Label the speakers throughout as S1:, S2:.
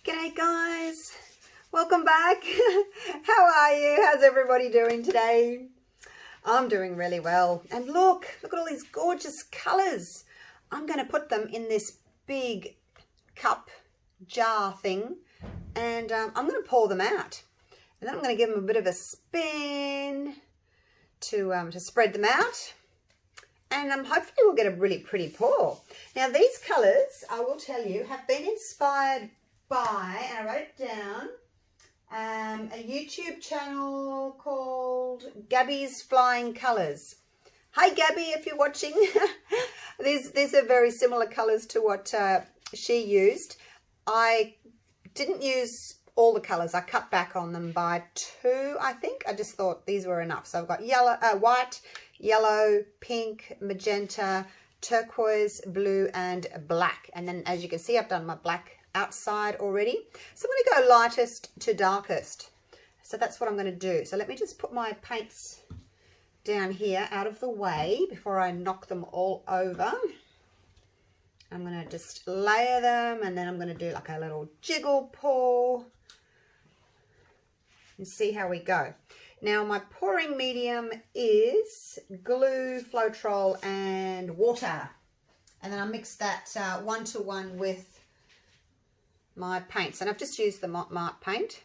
S1: G'day guys, welcome back. How are you? How's everybody doing today? I'm doing really well. And look at all these gorgeous colors. I'm going to put them in this big cup jar thing, and I'm going to pour them out, and then I'm going to give them a bit of a spin to spread them out, and hopefully we'll get a really pretty pour. Now these colors, I will tell you, have been inspired by, and I wrote it down, a YouTube channel called Gabby's Flying Colors. Hi Gabby, if you're watching. These are very similar colors to what she used. I didn't use all the colors. I cut back on them by 2, I think. I just thought these were enough. So I've got yellow, white, yellow, pink, magenta, turquoise, blue, and black. And then as you can see, I've done my black outside already. So I'm going to go lightest to darkest. So that's what I'm going to do. So let me just put my paints down here out of the way before I knock them all over. I'm going to just layer them, and then I'm going to do like a little jiggle pour and see how we go. Now my pouring medium is glue, Floetrol, and water, and then I mix that 1-to-1 with my paints, and I've just used the Mont Marte paint.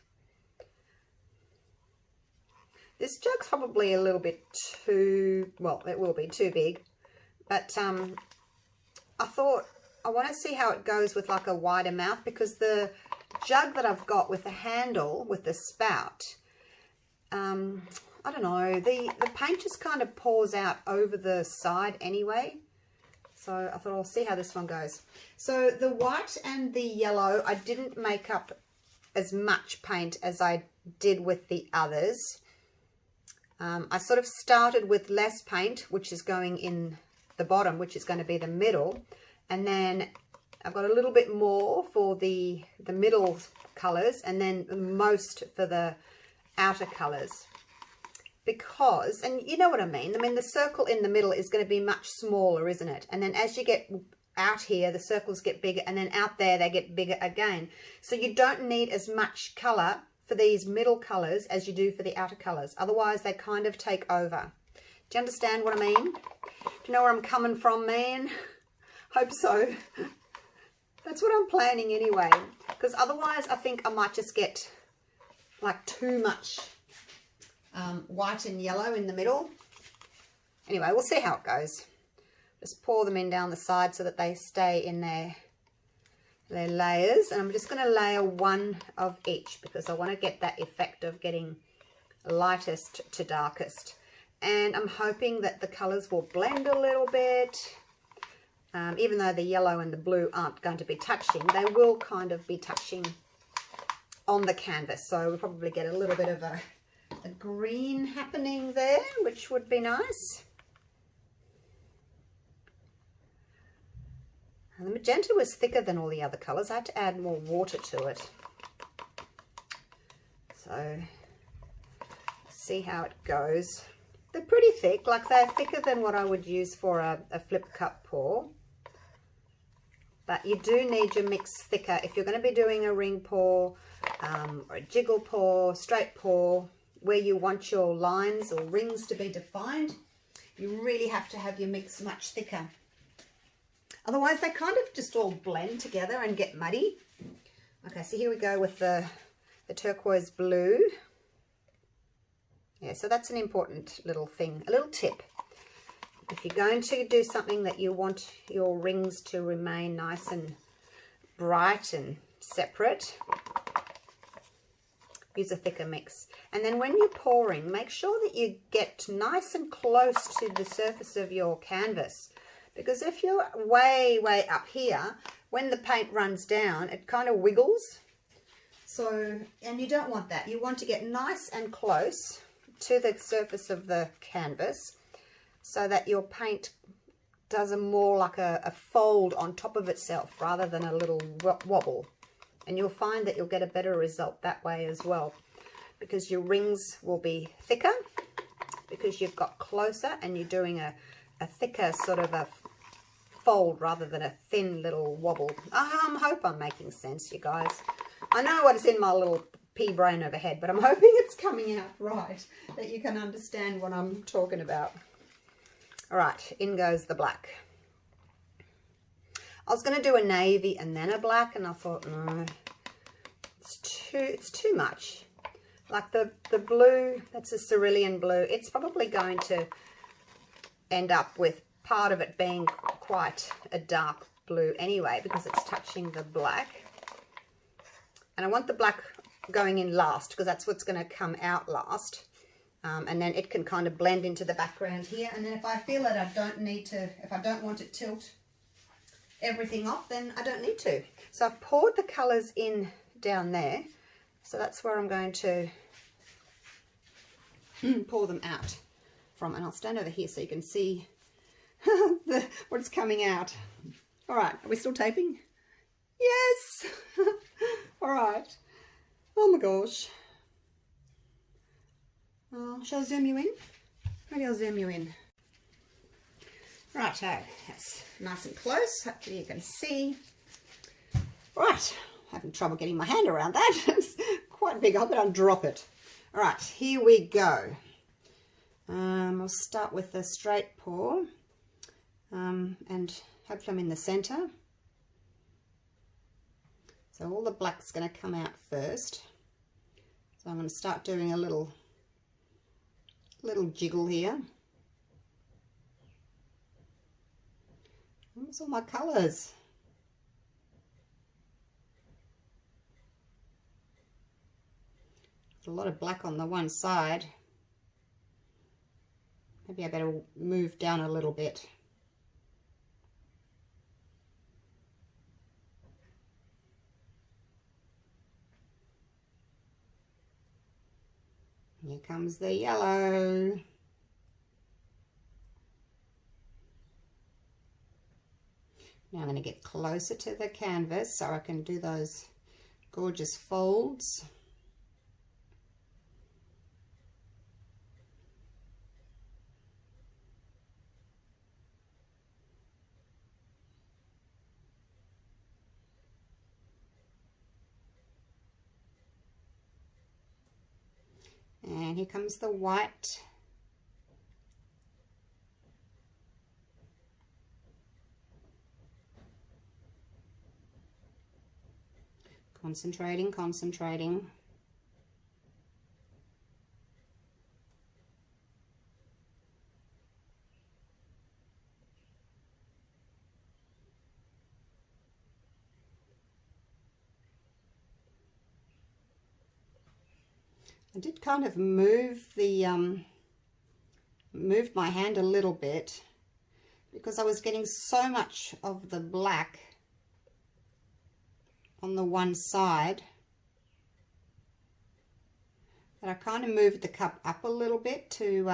S1: This jug's probably a little bit too, well, it will be too big, but I thought I want to see how it goes with like a wider mouth, because the jug that I've got with the handle, with the spout, I don't know, the paint just kind of pours out over the side anyway. So I thought I'll see how this one goes. So the white and the yellow, I didn't make up as much paint as I did with the others. I sort of started with less paint, which is going in the bottom, which is going to be the middle. And then I've got a little bit more for the middle colors, and then most for the outer colors. Because, and you know what I mean, the circle in the middle is going to be much smaller, isn't it? And then as you get out here, the circles get bigger, and then out there they get bigger again. So you don't need as much colour for these middle colours as you do for the outer colours. Otherwise they kind of take over. Do you understand what I mean? Do you know where I'm coming from, man? Hope so. That's what I'm planning anyway. Because otherwise I think I might just get like too much white and yellow in the middle. Anyway, we'll see how it goes. Just pour them in down the side so that they stay in their layers, and I'm just going to layer one of each because I want to get that effect of getting lightest to darkest. And I'm hoping that the colors will blend a little bit. Even though the yellow and the blue aren't going to be touching, they will kind of be touching on the canvas, so we'll probably get a little bit of a green happening there, which would be nice. And the magenta was thicker than all the other colours. I had to add more water to it. So, see how it goes. They're pretty thick, like they're thicker than what I would use for a flip cup pour. But you do need your mix thicker if you're going to be doing a ring pour, or a jiggle pour, straight pour, where you want your lines or rings to be defined. You really have to have your mix much thicker. Otherwise they kind of just all blend together and get muddy. Okay, so here we go with the turquoise blue. Yeah, so that's an important little thing, a little tip. If you're going to do something that you want your rings to remain nice and bright and separate, use a thicker mix. And then when you're pouring, make sure that you get nice and close to the surface of your canvas. Because if you're way up here, when the paint runs down, it kind of wiggles. So, and you don't want that. You want to get nice and close to the surface of the canvas so that your paint does a more like a fold on top of itself rather than a little wobble. And you'll find that you'll get a better result that way as well, because your rings will be thicker because you've got closer and you're doing a thicker sort of a fold rather than a thin little wobble. I hope I'm making sense, you guys. I know what's in my little pea brain overhead, but I'm hoping it's coming out right, that you can understand what I'm talking about. All right, in goes the black. I was going to do a navy and then a black, and I thought, no, it's too much. Like the blue, that's a cerulean blue, it's probably going to end up with part of it being quite a dark blue anyway, because it's touching the black. And I want the black going in last, because that's what's going to come out last. And then it can kind of blend into the background here. And then if I feel that I don't need to, if I don't want to tilt everything off, then I don't need to. So I've poured the colours in down there. So that's where I'm going to pour them out from. And I'll stand over here so you can see what's coming out. All right, are we still taping? Yes. All right. Oh my gosh. Oh, shall I zoom you in? Maybe I'll zoom you in. Righto, that's nice and close. Hopefully you can see. Right, having trouble getting my hand around that. It's quite big. I better drop it. All right, here we go. I'll start with the straight pour, and hopefully I'm in the center. So all the black's going to come out first. So I'm going to start doing a little jiggle here. Where's all my colours? There's a lot of black on the one side. Maybe I better move down a little bit. Here comes the yellow. Now I'm going to get closer to the canvas so I can do those gorgeous folds. And here comes the white. Concentrating, concentrating. I did kind of move the, moved my hand a little bit because I was getting so much of the black on the one side that I kind of moved the cup up a little bit to,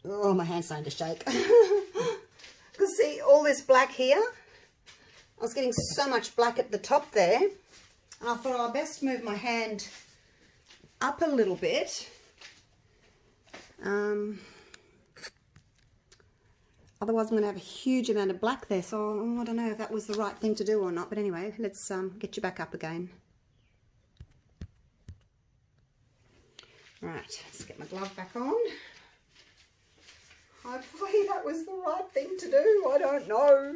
S1: oh, my hand's starting to shake. Because see, all this black here, I was getting so much black at the top there. And I thought I'll best move my hand up a little bit. Otherwise I'm going to have a huge amount of black there. So I don't know if that was the right thing to do or not. But anyway, let's get you back up again. Right, let's get my glove back on. Hopefully that was the right thing to do. I don't know.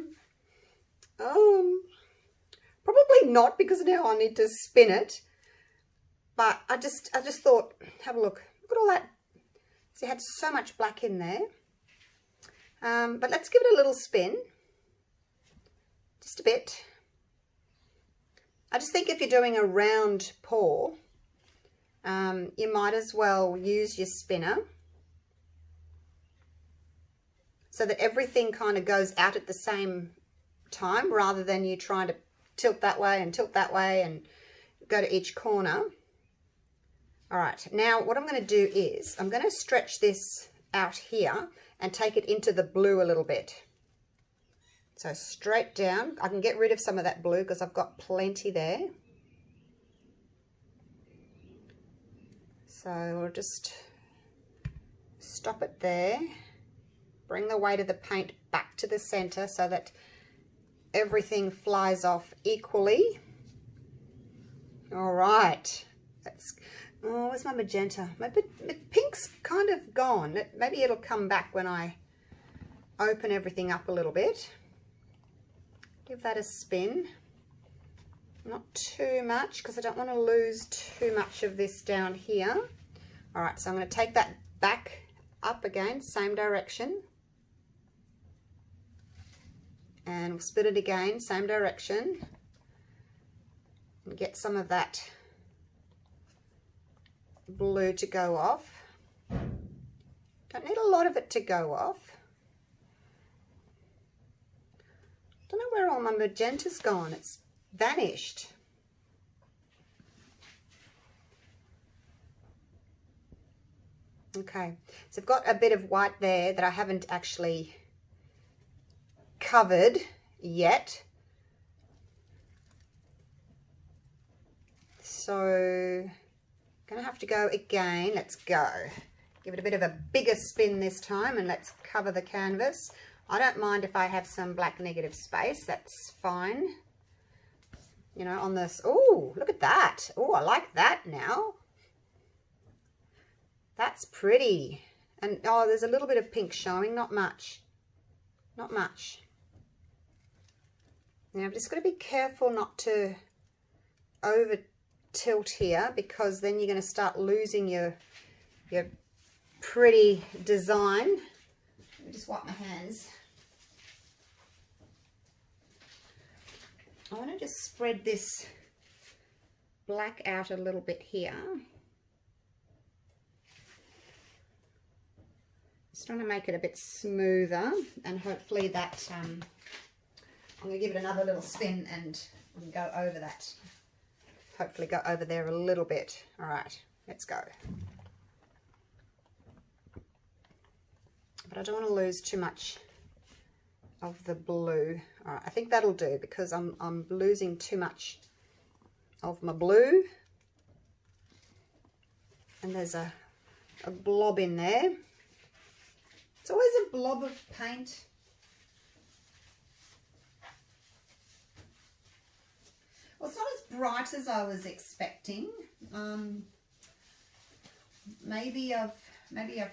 S1: Probably not, because now I need to spin it. But I just thought, have a look. Look at all that. See, it had so much black in there. But let's give it a little spin. Just a bit. I just think if you're doing a round pour, you might as well use your spinner so that everything kind of goes out at the same time, rather than you trying to tilt that way and go to each corner. All right, now what I'm going to do is I'm going to stretch this out here and take it into the blue a little bit. So straight down. I can get rid of some of that blue because I've got plenty there. So we'll just stop it there. Bring the weight of the paint back to the center so that everything flies off equally. All right. Oh, where's my magenta? My pink's kind of gone. Maybe it'll come back when I open everything up a little bit. Give that a spin. Not too much, because I don't want to lose too much of this down here. All right, so I'm going to take that back up again, same direction. And we'll split it again, same direction. And get some of that blue to go off. Don't need a lot of it to go off. Don't know where all my magenta's gone. It's vanished. Okay, so I've got a bit of white there that I haven't actually covered yet. So gonna have to go again. Let's go. Give it a bit of a bigger spin this time, and let's cover the canvas. I don't mind if I have some black negative space. That's fine. You know, on this. Oh, look at that. Oh, I like that now. That's pretty. And oh, there's a little bit of pink showing. Not much. Not much. Now I've just got to be careful not to over tilt here, because then you're going to start losing your pretty design. Let me just wipe my hands. I want to just spread this black out a little bit here. Just trying to make it a bit smoother, and hopefully that I'm going to give it another little spin and we can go over that. Hopefully go over there a little bit. All right, let's go. But I don't want to lose too much of the blue. All right, I think that'll do, because I'm losing too much of my blue. And there's a blob in there. It's always a blob of paint. Well, it's not as bright as I was expecting. Maybe I've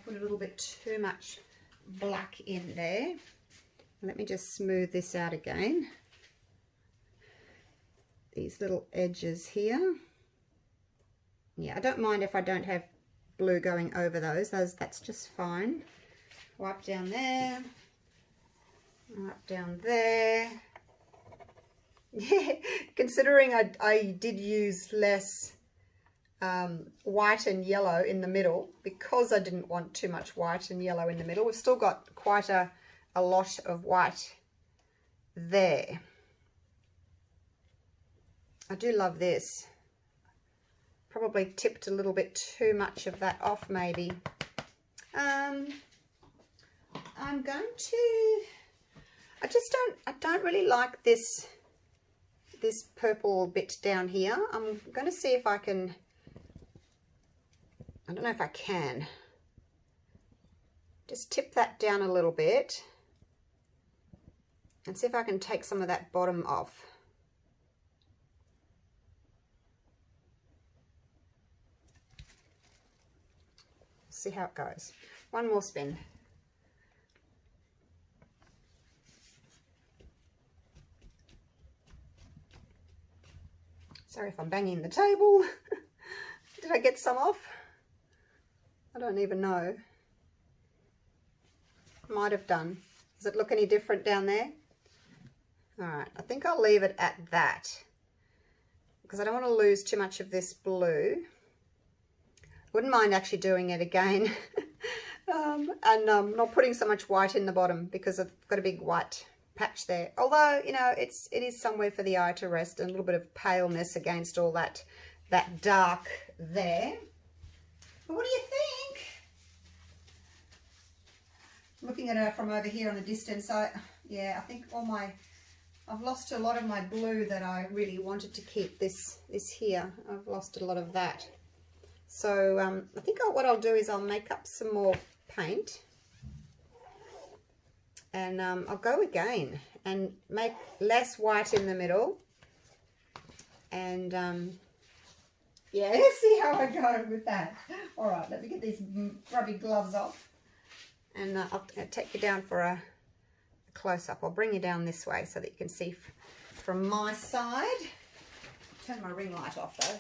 S1: put a little bit too much black in there. Let me just smooth this out again. These little edges here. Yeah, I don't mind if I don't have blue going over those. That's just fine. Wipe down there. Wipe down there. Yeah, considering I did use less white and yellow in the middle, because I didn't want too much white and yellow in the middle. We've still got quite a lot of white there. I do love this. Probably tipped a little bit too much of that off maybe. I'm going to, I don't really like this purple bit down here. I'm going to see if I can, I don't know if I can, just tip that down a little bit and see if I can take some of that bottom off. See how it goes. One more spin. Sorry if I'm banging the table. Did I get some off? I don't even know. Might have done. Does it look any different down there? Alright, I think I'll leave it at that, because I don't want to lose too much of this blue. Wouldn't mind actually doing it again and not putting so much white in the bottom, because I've got a big white patch there. Although, you know, it is somewhere for the eye to rest, and a little bit of paleness against all that dark there. But what do you think? Looking at her from over here on a distance, yeah, I think I've lost a lot of my blue that I really wanted to keep. This here, I've lost a lot of that. So I think what I'll do is I'll make up some more paint, And I'll go again and make less white in the middle. And yeah, let's see how I go with that. All right, let me get these grubby gloves off. And I'll take you down for a close-up. I'll bring you down this way so that you can see from my side. Turn my ring light off though.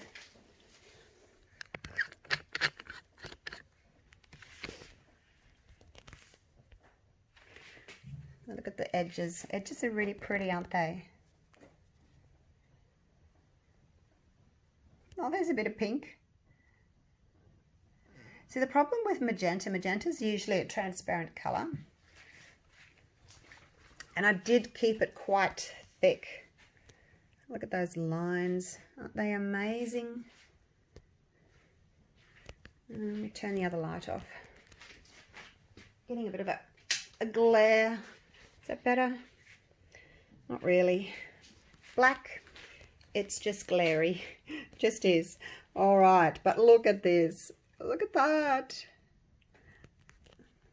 S1: Look at the edges. Edges are really pretty, aren't they? Oh, there's a bit of pink. See, the problem with magenta is usually a transparent colour. And I did keep it quite thick. Look at those lines. Aren't they amazing? Let me turn the other light off. Getting a bit of a glare. Is that better? Not really. Black, it's just glary. Just is. All right, but look at this. Look at that.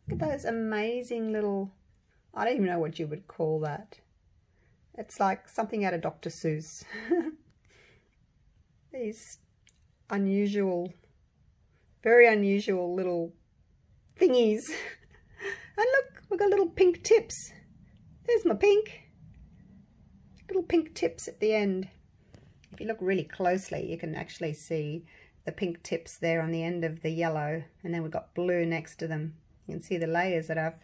S1: Look at those amazing little, I don't even know what you would call that. It's like something out of Dr. Seuss. These unusual, very unusual little thingies. And look, we've got little pink tips. There's my pink. Little pink tips at the end. If you look really closely, you can actually see the pink tips there on the end of the yellow. And then we've got blue next to them. You can see the layers that I've,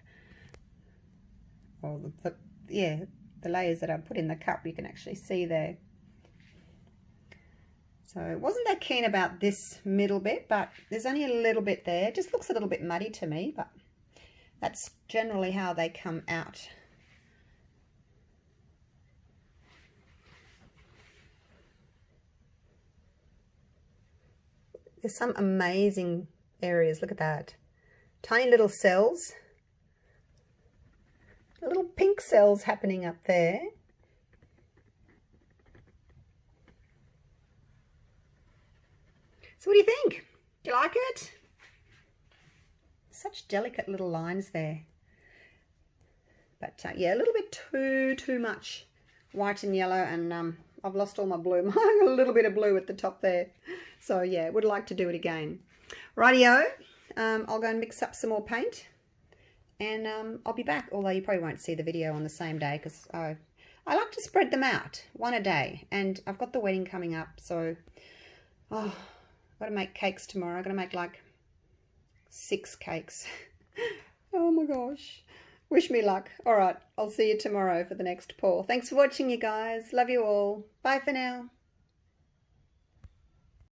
S1: the layers that I've put in the cup, you can actually see there. So wasn't that keen about this middle bit, but there's only a little bit there. It just looks a little bit muddy to me, but that's generally how they come out. There's some amazing areas. Look at that. Tiny little cells. Little pink cells happening up there. So what do you think? Do you like it? Such delicate little lines there. But yeah, a little bit too much white and yellow, and I've lost all my blue. A little bit of blue at the top there. So yeah, would like to do it again. Rightio, I'll go and mix up some more paint, and I'll be back, although you probably won't see the video on the same day, because I like to spread them out, one a day, and I've got the wedding coming up, so I've got to make cakes tomorrow. I've got to make like 6 cakes. Oh my gosh. Wish me luck. All right, I'll see you tomorrow for the next pour. Thanks for watching, you guys. Love you all. Bye for now.